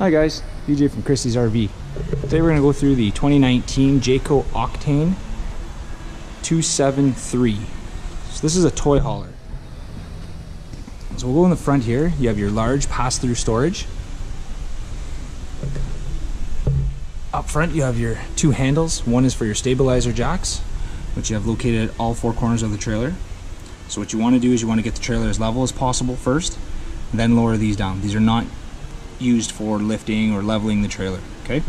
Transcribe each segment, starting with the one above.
Hi guys, DJ from Christie's RV. Today we're going to go through the 2019 Jayco Octane 273. So this is a toy hauler. So we'll go in the front here. You have your large pass-through storage. Up front you have your two handles. One is for your stabilizer jacks, which you have located at all four corners of the trailer. So what you want to do is you want to get the trailer as level as possible first, and then lower these down. These are not used for lifting or leveling the trailer, okay?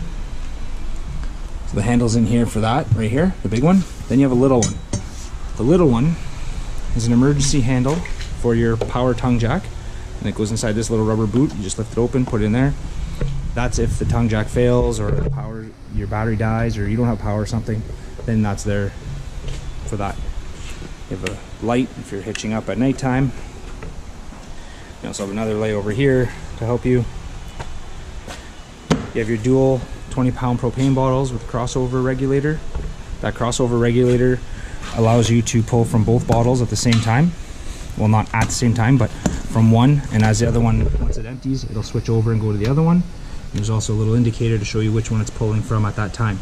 So the handle's in here for that, right here, the big one. Then you have a little one. The little one is an emergency handle for your power tongue jack, and it goes inside this little rubber boot. You just lift it open, put it in there. That's if the tongue jack fails or your battery dies or you don't have power or something, then that's there for that. You have a light if you're hitching up at nighttime. You also have another light over here to help you. You have your dual 20-pound propane bottles with crossover regulator. That crossover regulator allows you to pull from both bottles at the same time. Well, not at the same time, but from one, and as the other one, once it empties, it'll switch over and go to the other one. There's also a little indicator to show you which one it's pulling from at that time.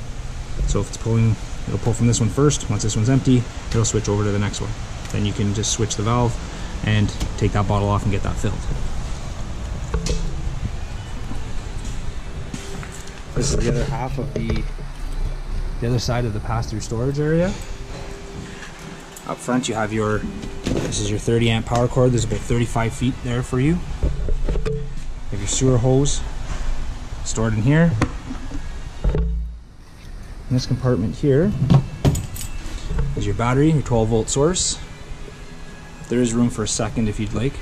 So if it's pulling, it'll pull from this one first. Once this one's empty, it'll switch over to the next one. Then you can just switch the valve and take that bottle off and get that filled. This is the other half of the other side of the pass-through storage area. Up front you have this is your 30 amp power cord. There's about 35 feet there for you. You have your sewer hose stored in here. In this compartment here is your battery, your 12-volt source. There is room for a second if you'd like.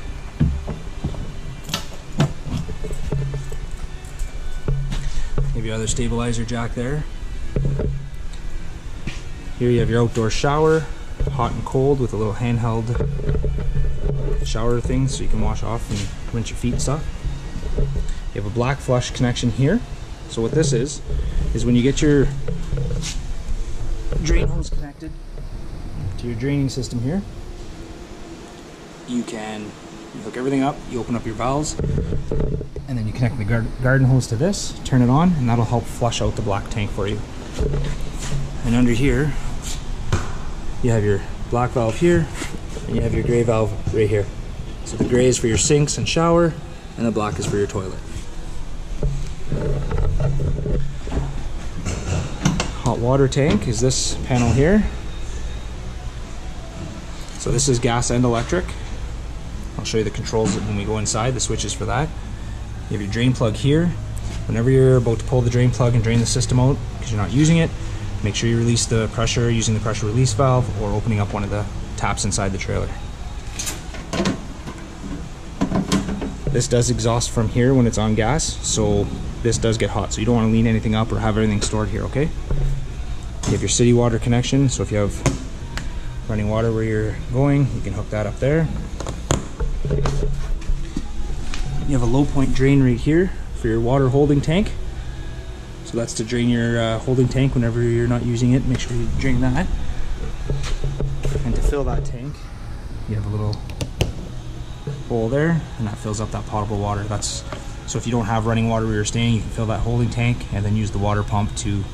You have your other stabilizer jack there. Here you have your outdoor shower, hot and cold, with a little handheld shower thing so you can wash off and rinse your feet and stuff. You have a black flush connection here. So what this is when you get your drain hose connected to your draining system here, you hook everything up, you open up your valves, and then you connect the garden hose to this, turn it on, and that'll help flush out the black tank for you. And under here, you have your black valve here, and you have your gray valve right here. So the gray is for your sinks and shower, and the black is for your toilet. Hot water tank is this panel here. So this is gas and electric. I'll show you the controls when we go inside, the switches for that. You have your drain plug here. Whenever you're about to pull the drain plug and drain the system out because you're not using it, make sure you release the pressure using the pressure release valve or opening up one of the taps inside the trailer. This does exhaust from here when it's on gas, so this does get hot, so you don't want to lean anything up or have everything stored here, okay? You have your city water connection, so if you have running water where you're going, you can hook that up there. You have a low point drain right here for your water holding tank. So that's to drain your holding tank whenever you're not using it. Make sure you drain that. And to fill that tank, you have a little hole there, and that fills up that potable water. So if you don't have running water where you're staying, you can fill that holding tank and then use the water pump to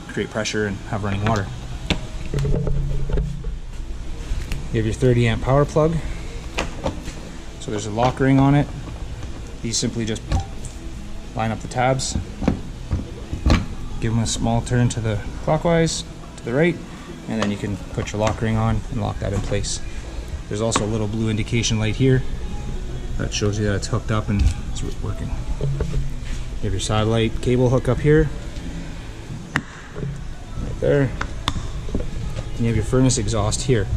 create pressure and have running water. You have your 30 amp power plug. So there's a lock ring on it. These simply just line up the tabs, give them a small turn to the clockwise, to the right, and then you can put your lock ring on and lock that in place. There's also a little blue indication light here that shows you that it's hooked up and it's working. You have your satellite cable hook up here, right there. And you have your furnace exhaust here.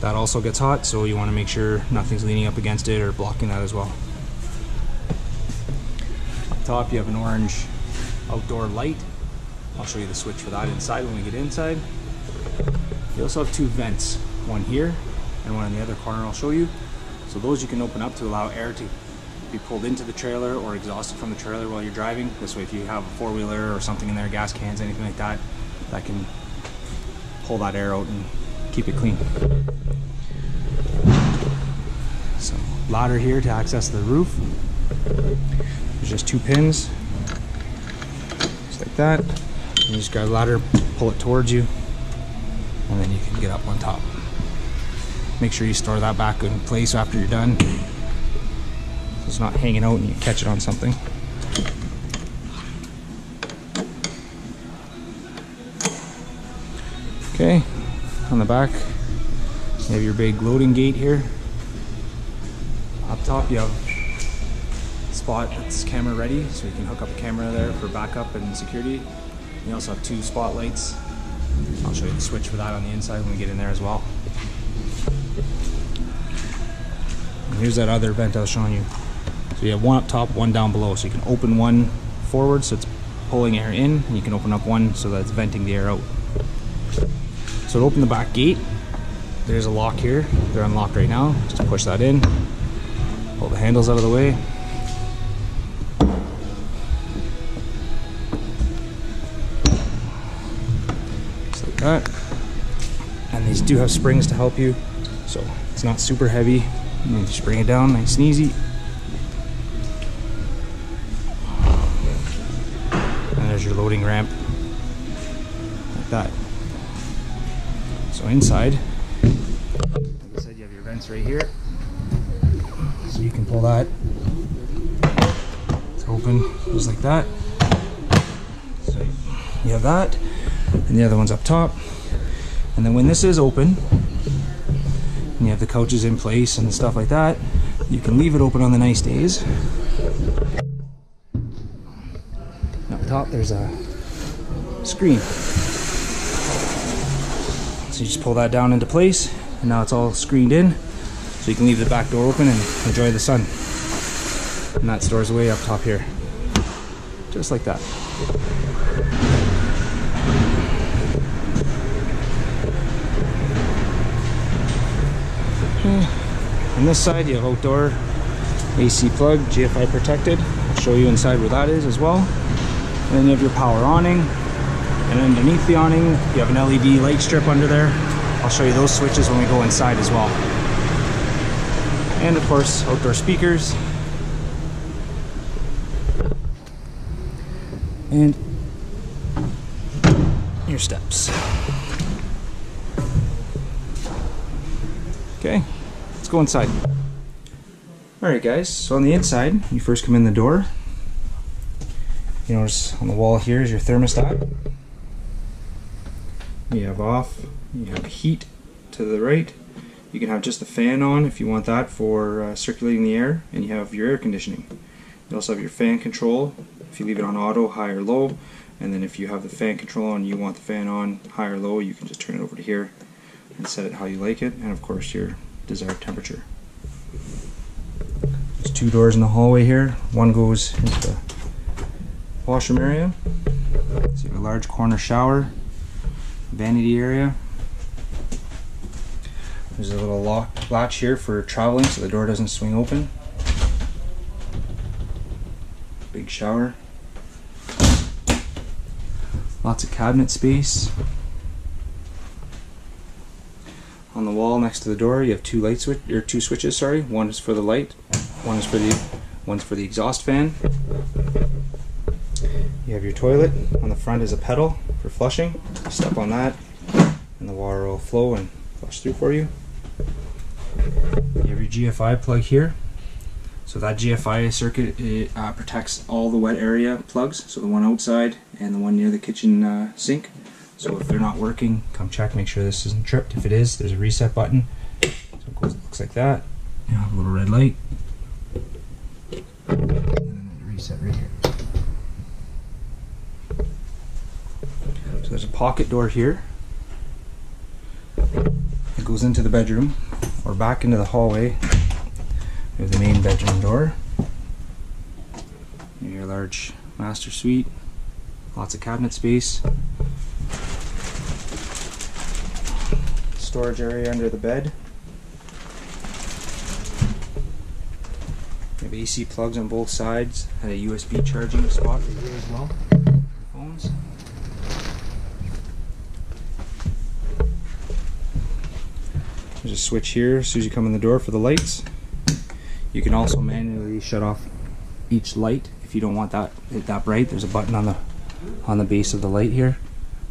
That also gets hot, so you want to make sure nothing's leaning up against it or blocking that as well. Up top you have an orange outdoor light. I'll show you the switch for that inside when we get inside. You also have two vents, one here and one in the other corner I'll show you. So those you can open up to allow air to be pulled into the trailer or exhausted from the trailer while you're driving. This way if you have a four-wheeler or something in there, gas cans, anything like that, that can pull that air out and keep it clean. So ladder here to access the roof. There's just 2 pins, just like that. And you just grab the ladder, pull it towards you, and then you can get up on top. Make sure you store that back in place after you're done, so it's not hanging out and you catch it on something. Okay, on the back you have your big loading gate here. Up top you have a spot that's camera ready, so you can hook up a camera there for backup and security. You also have 2 spotlights. I'll show you the switch for that on the inside when we get in there as well. And here's that other vent I was showing you. So you have one up top, one down below, so you can open one forward so it's pulling air in, and you can open up one so that it's venting the air out. So to open the back gate, there's a lock here. They're unlocked right now. Just push that in, pull the handles out of the way. Just like that. And these do have springs to help you, so it's not super heavy. You just bring it down nice and easy. And there's your loading ramp, like that. So inside, like I said, you have your vents right here. So you can pull that. It's open just like that. So you have that, and the other one's up top. And then when this is open, and you have the couches in place and stuff like that, you can leave it open on the nice days. And up top there's a screen. So you just pull that down into place, and now it's all screened in, so you can leave the back door open and enjoy the sun. And that stores away up top here, just like that. On this side you have outdoor AC plug, GFI protected. I'll show you inside where that is as well. And then you have your power awning. And underneath the awning, you have an LED light strip under there. I'll show you those switches when we go inside as well. And of course, outdoor speakers. And your steps. Okay, let's go inside. Alright guys, so on the inside, you first come in the door. You notice on the wall here is your thermostat. You have off, you have heat to the right. You can have just the fan on if you want that for circulating the air, and you have your air conditioning. You also have your fan control if you leave it on auto, high or low, and then if you have the fan control on and you want the fan on high or low, you can just turn it over to here and set it how you like it, and of course your desired temperature. There's 2 doors in the hallway here. One goes into the washroom area. So you have a large corner shower, vanity area. There's a little latch here for traveling so the door doesn't swing open. Big shower. Lots of cabinet space. On the wall next to the door you have 2 switches, sorry. One is for the light, one's for the exhaust fan. You have your toilet. On the front is a pedal for flushing. You step on that and the water will flow and flush through for you. You have your GFI plug here. So that GFI circuit, it protects all the wet area plugs, so the one outside and the one near the kitchen sink. So if they're not working, come check, make sure this isn't tripped. If it is, there's a reset button. So it looks like that. You have a little red light. And then there's a reset right here. So there's a pocket door here. It goes into the bedroom or back into the hallway. We have the main bedroom door. Your large master suite. Lots of cabinet space. Storage area under the bed. We have AC plugs on both sides and a USB charging spot right here as well for phones. There's a switch here as soon as you come in the door for the lights. You can also manually shut off each light. If you don't want that bright, there's a button on the base of the light here.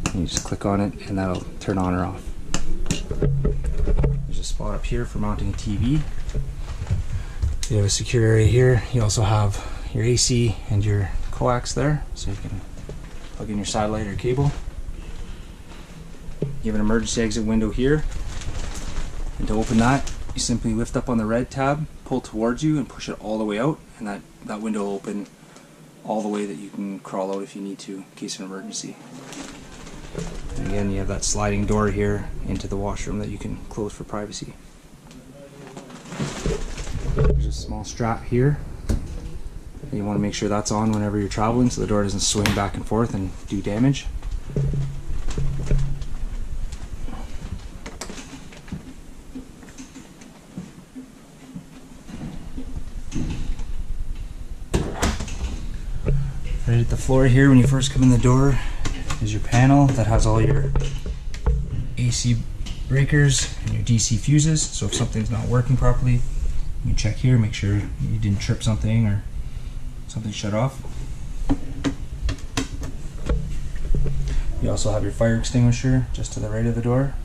And you just click on it and that'll turn on or off. There's a spot up here for mounting a TV. You have a secure area here. You also have your AC and your coax there, so you can plug in your satellite or cable. You have an emergency exit window here, and to open that, you simply lift up on the red tab, pull towards you, and push it all the way out, and that window will open all the way that you can crawl out if you need to in case of an emergency. And again, you have that sliding door here into the washroom that you can close for privacy. There's a small strap here. You want to make sure that's on whenever you're traveling so the door doesn't swing back and forth and do damage. Right at the floor here when you first come in the door is your panel that has all your AC breakers and your DC fuses, so if something's not working properly you can check here, make sure you didn't trip something or something shut off. You also have your fire extinguisher just to the right of the door.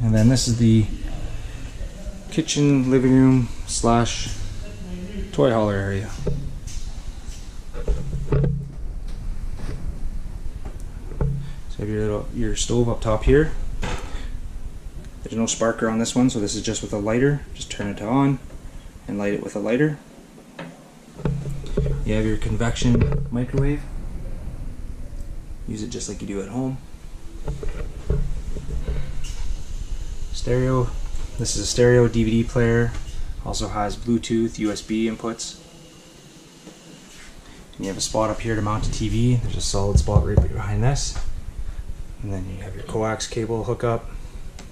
And then this is the kitchen, living room slash toy hauler area. So you have your stove up top here. There's no sparker on this one, so this is just with a lighter. Just turn it on and light it with a lighter. You have your convection microwave. Use it just like you do at home. Stereo. This is a stereo DVD player. Also has Bluetooth, USB inputs. And you have a spot up here to mount a TV. There's a solid spot right behind this. And then you have your coax cable hookup.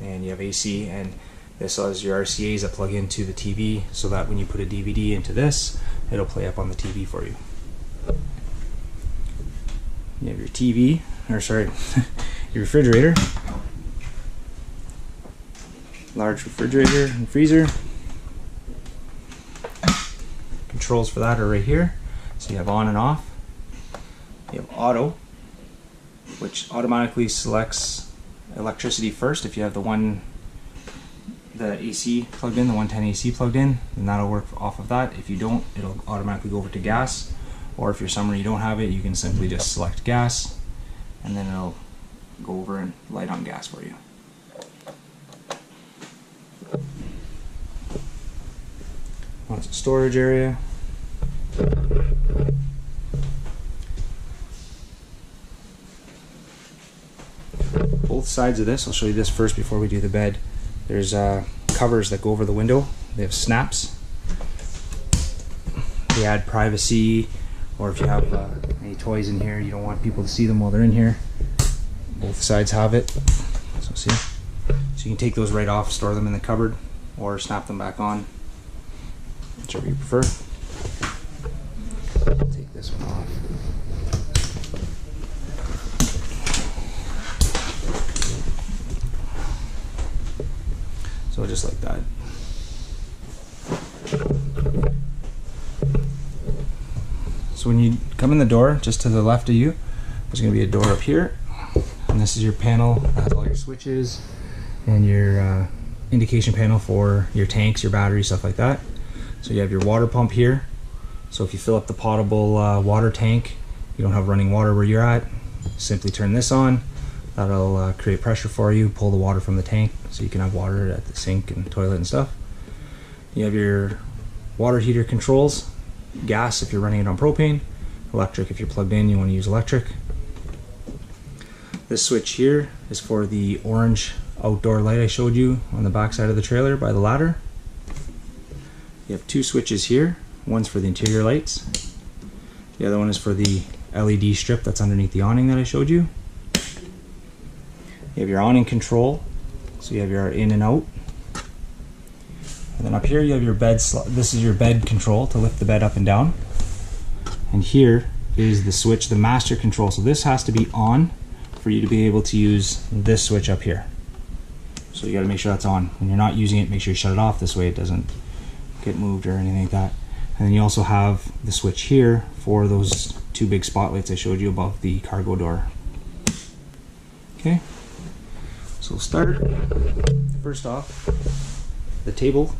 And you have AC, and this has your RCAs that plug into the TV so that when you put a DVD into this, it'll play up on the TV for you. You have your TV, or sorry, your refrigerator. Large refrigerator and freezer. Controls for that are right here. So you have on and off. You have auto, which automatically selects electricity first. If you have the AC plugged in, the 110 AC plugged in, then that'll work off of that. If you don't, it'll automatically go over to gas. Or if you're somewhere you don't have it, you can simply just select gas and then it'll go over and light on gas for you. Once a storage area. Both sides of this, I'll show you this first before we do the bed. There's covers that go over the window. They have snaps. They add privacy, or if you have any toys in here, you don't want people to see them while they're in here. Both sides have it. So see? So you can take those right off, store them in the cupboard, or snap them back on, whichever you prefer. I'll take this one off. So just like that. So when you come in the door, just to the left of you, there's going to be a door up here, and this is your panel that has all your switches and your indication panel for your tanks, your batteries, stuff like that. So you have your water pump here. So if you fill up the potable water tank, you don't have running water where you're at, simply turn this on. That'll create pressure for you, pull the water from the tank so you can have water at the sink and toilet and stuff. You have your water heater controls, gas if you're running it on propane, electric if you're plugged in, you want to use electric. This switch here is for the orange outdoor light I showed you on the back side of the trailer by the ladder. You have two switches here. One's for the interior lights. The other one is for the LED strip that's underneath the awning that I showed you. You have your awning control, so you have your in and out. And then up here you have your bed this is your bed control to lift the bed up and down. And here is the switch, the master control. So this has to be on for you to be able to use this switch up here. So you got to make sure that's on. When you're not using it, make sure you shut it off. This way it doesn't get moved or anything like that. And then you also have the switch here for those two big spotlights I showed you above the cargo door. Okay, so we'll start. First off, the table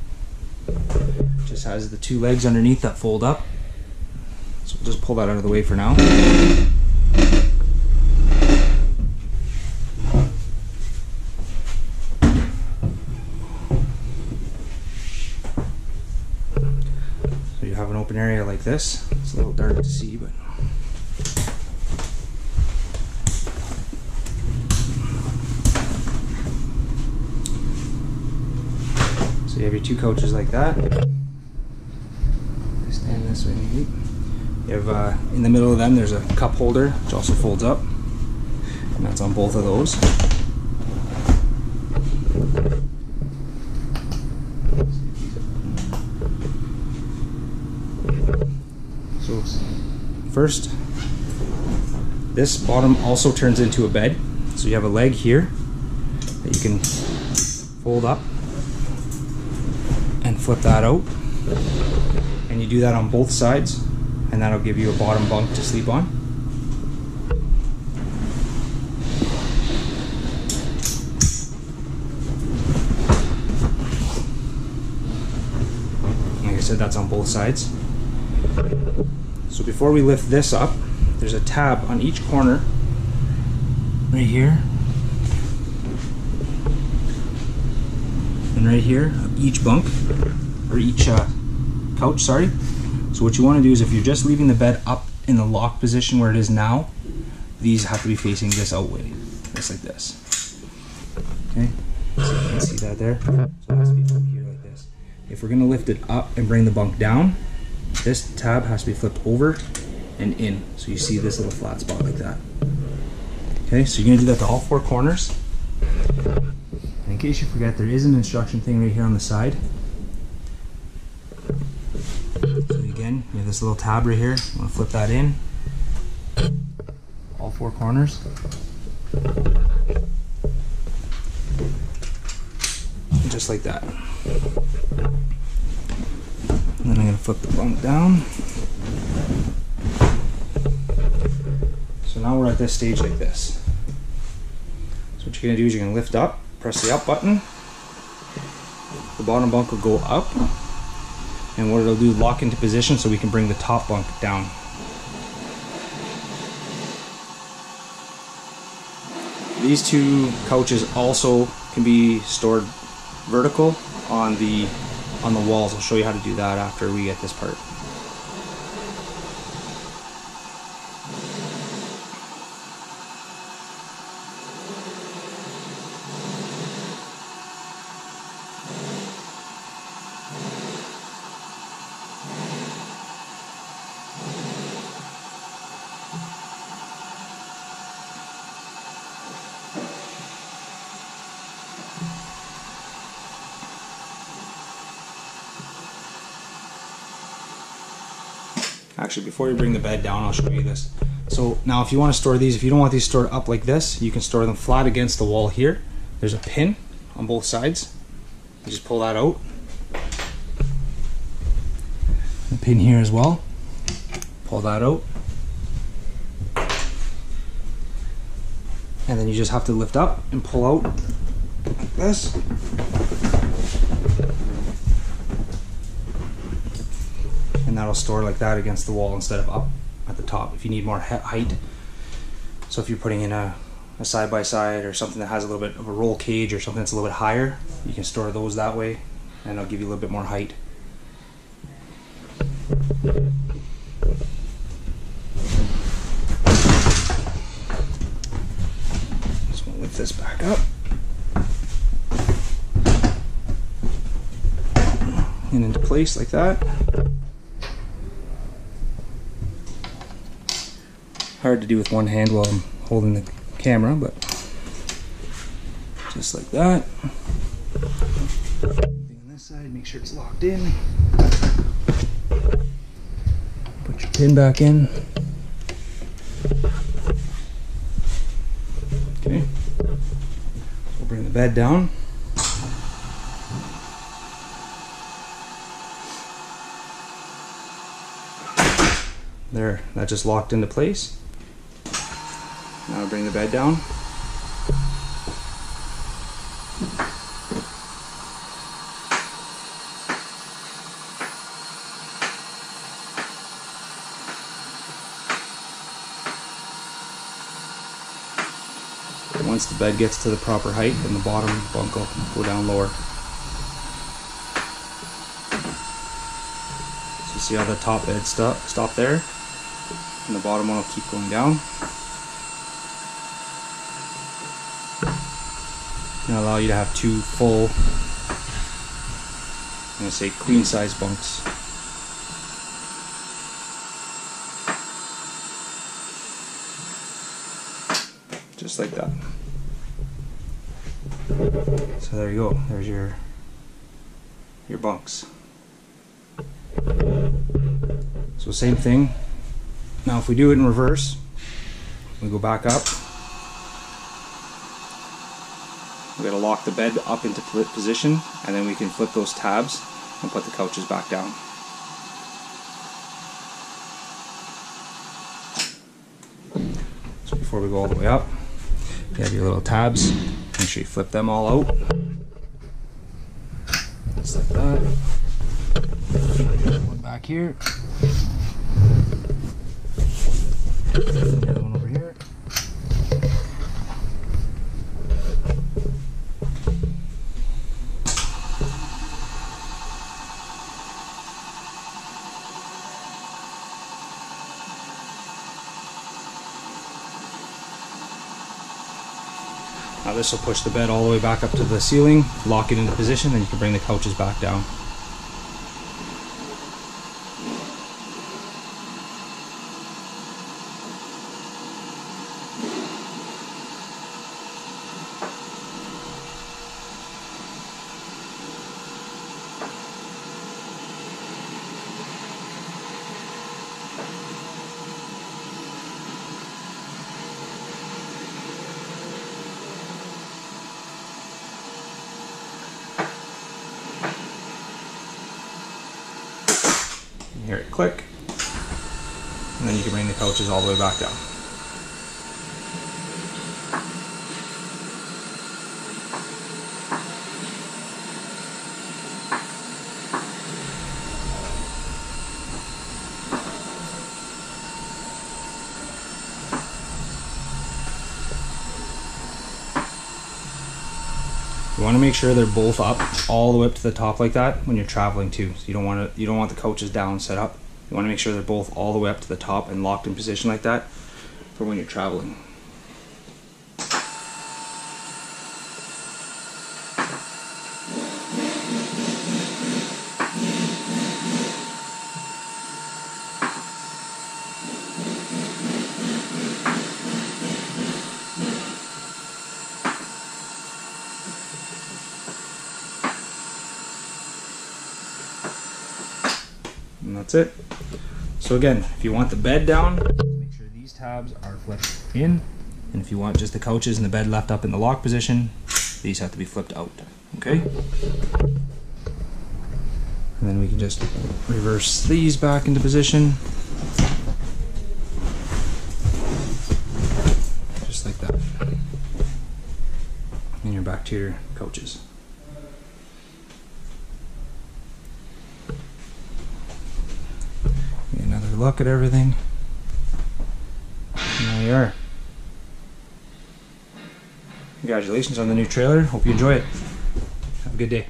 just has the two legs underneath that fold up. So we'll just pull that out of the way for now. So you have an open area like this. It's a little dark to see, but so you have your two couches like that. Stand this way maybe. You have in the middle of them there's a cup holder which also folds up, and that's on both of those. So first, this bottom also turns into a bed. So you have a leg here that you can fold up and flip that out, and you do that on both sides, and that'll give you a bottom bunk to sleep on. Like I said, that's on both sides. So before we lift this up, there's a tab on each corner right here and right here of each bunk, or each couch, sorry. So what you want to do is, if you're just leaving the bed up in the lock position where it is now, these have to be facing this out way, just like this. Okay, so you can see that there. So it has to be from here like this. If we're going to lift it up and bring the bunk down, this tab has to be flipped over and in, so you see this little flat spot like that. Okay, so you're going to do that to all four corners. And in case you forget, there is an instruction thing right here on the side. So again, you have this little tab right here. You want to flip that in, all four corners. Just like that. And then I'm going to flip the bunk down. So now we're at this stage like this. So what you're going to do is you're going to lift up, press the up button. The bottom bunk will go up. And what it'll do, lock into position so we can bring the top bunk down. These two couches also can be stored vertical on the walls. I'll show you how to do that after we get this part. Actually, before you bring the bed down, I'll show you this. So now if you want to store these, if you don't want these stored up like this, you can store them flat against the wall here. There's a pin on both sides. You just pull that out. A pin here as well. Pull that out. And then you just have to lift up and pull out like this. And that'll store like that against the wall instead of up at the top if you need more height. So if you're putting in a side-by-side or something that has a little bit of a roll cage or something that's a little bit higher, you can store those that way, and it'll give you a little bit more height. Just want to lift this back up. And into place like that. Hard to do with one hand while I'm holding the camera, but just like that. On this side, make sure it's locked in. Put your pin back in. Okay. We'll bring the bed down. There, that just locked into place. Now bring the bed down. Once the bed gets to the proper height, then the bottom bunk will go down lower. So you see how the top bed stop there, and the bottom one will keep going down. And allow you to have two full, I'm going to say queen size bunks. Just like that. So there you go, there's your bunks. So same thing. Now if we do it in reverse, we go back up. We gotta lock the bed up into position, and then we can flip those tabs and put the couches back down. So before we go all the way up, you have your little tabs. Make sure you flip them all out. Just like that. One back here. The other one over here. Now this will push the bed all the way back up to the ceiling, lock it into position, then you can bring the couches back down. Hear it click, and then you can bring the couches all the way back down. You want to make sure they're both up all the way up to the top like that when you're traveling too. So you don't want the couches down set up. You want to make sure they're both all the way up to the top and locked in position like that for when you're traveling. And that's it. So again, if you want the bed down, make sure these tabs are flipped in, and if you want just the couches and the bed left up in the lock position, these have to be flipped out. Okay? And then we can just reverse these back into position. Just like that. And you're back to your couches. Another look at everything. And there you are. Congratulations on the new trailer. Hope you enjoy it. Have a good day.